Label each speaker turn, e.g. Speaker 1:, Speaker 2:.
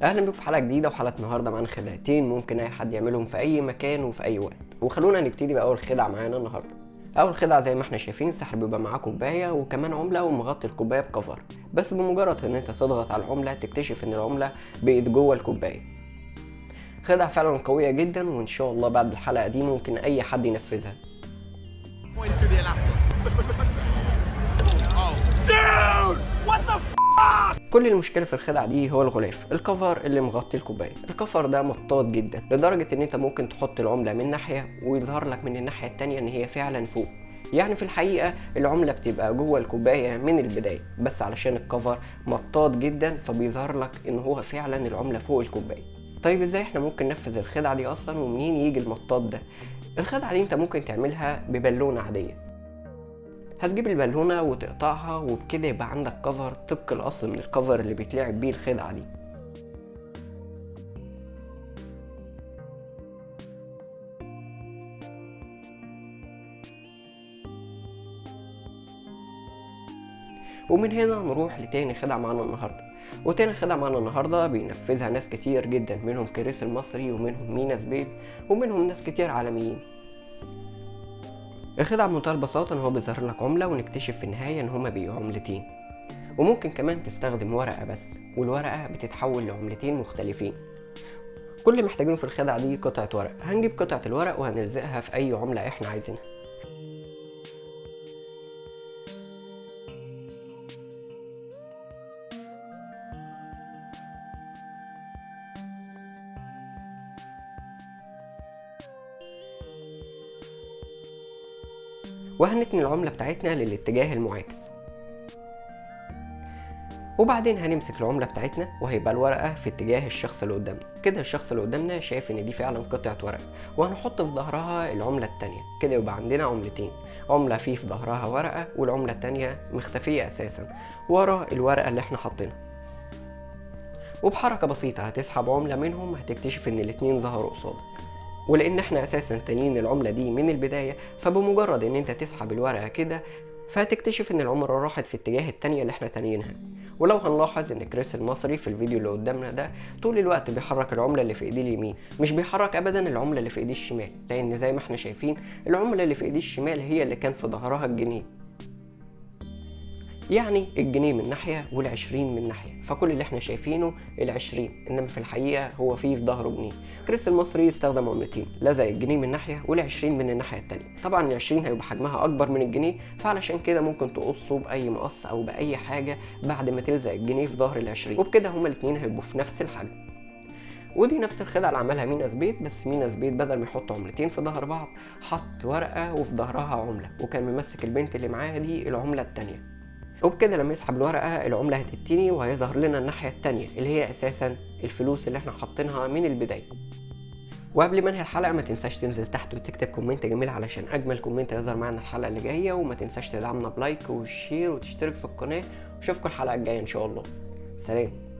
Speaker 1: اهلا بيكم في حلقه جديده، وحلقه النهارده معانا خدعتين ممكن اي حد يعملهم في اي مكان وفي اي وقت. وخلونا نبتدي باول خدعه معانا النهارده. اول خدعه زي ما احنا شايفين، السحر بيبقى معاه كوبايه وكمان عمله ومغطي الكوبايه بكفر، بس بمجرد ان انت تضغط على العمله تكتشف ان العمله بقت جوه الكوبايه. خدعه فعلا قويه جدا، وان شاء الله بعد الحلقه دي ممكن اي حد ينفذها. كل المشكله في الخدعه دي هو الغلاف الكفر اللي مغطي الكوبايه. الكفر ده مطاط جدا لدرجه ان انت ممكن تحط العمله من ناحيه ويظهر لك من الناحيه التانية ان هي فعلا فوق. يعني في الحقيقه العمله بتبقى جوه الكوبايه من البدايه، بس علشان الكفر مطاط جدا فبيظهر لك ان هو فعلا العمله فوق الكوبايه. طيب ازاي احنا ممكن ننفذ الخدعه دي اصلا، ومنين يجي المطاط ده؟ الخدعه دي انت ممكن تعملها ببالونه عاديه. هتجيب البالونه وتقطعها، وبكده يبقى عندك كفر طبق الاصل من الكفر اللي بيتلعب بيه الخدعه دي. ومن هنا نروح لتاني خدعه معانا النهارده. وتاني خدعه معانا النهارده بينفذها ناس كتير جدا، منهم كريس المصري ومنهم مينا زبيب ومنهم ناس كتير عالميين. الخدعه بمنتهى البساطه ان هو بيظهر لك عمله ونكتشف في النهايه ان هما بيبقوا عملتين. وممكن كمان تستخدم ورقه بس، والورقه بتتحول لعملتين مختلفين. كل اللي محتاجينه في الخدعه دي قطعه ورق. هنجيب قطعه الورق وهنلزقها في اي عمله احنا عايزينها. وهنتني العمله بتاعتنا للاتجاه المعاكس، وبعدين هنمسك العمله بتاعتنا وهيبقى الورقه في اتجاه الشخص اللي قدامنا. كده الشخص اللي قدامنا شايف ان دي فعلا قطعه ورق، وهنحط في ظهرها العمله التانية. كده يبقى عندنا عملتين، عمله في ظهرها ورقه والعمله التانية مختفيه اساسا ورا الورقه اللي احنا حاطينها. وبحركه بسيطه هتسحب عمله منهم، هتكتشف ان الاتنين ظهروا قصادك. ولان احنا اساسا تانيين العمله دي من البدايه، فبمجرد ان انت تسحب الورقه كده فهتكتشف ان العمله راحت في اتجاه التانية اللي احنا تانيينها. ولو هنلاحظ ان كريس المصري في الفيديو اللي قدامنا ده طول الوقت بيحرك العمله اللي في ايديه اليمين، مش بيحرك ابدا العمله اللي في ايديه الشمال، لان زي ما احنا شايفين العمله اللي في ايديه الشمال هي اللي كان في ظهرها الجنيه. يعني الجنيه من ناحية وال20 من ناحية، فكل اللي احنا شايفينه ال20، انما في الحقيقة هو فيه في ظهره جنيه. كريس المصري استخدم عملتين، لزق الجنيه من ناحية وال20 من الناحية التانية. طبعا ال20 هيبقى حجمها اكبر من الجنيه، فعلشان كده ممكن تقصه باي مقص او باي حاجة بعد ما تلزق الجنيه في ظهر ال20، وبكده هما الاتنين هيبقوا في نفس الحجم. ودي نفس الخدعة اللي عملها مينا زبيد، بس مينا زبيد بدل ما يحط عملتين في ظهر بعض حط ورقة وفي ظهرها عملة، وكان ممسك البنت اللي معاها دي العملة التانية. وبكده لما يسحب الورقه العمله هتتني وهيظهر لنا الناحيه التانية اللي هي اساسا الفلوس اللي احنا حاطينها من البدايه. وقبل ما انهي الحلقه ما تنساش تنزل تحت وتكتب كومنت جميل علشان اجمل كومنت يظهر معانا الحلقه اللي جايه، وما تنساش تدعمنا بلايك وشير وتشترك في القناه. واشوفكم الحلقه الجايه ان شاء الله. سلام.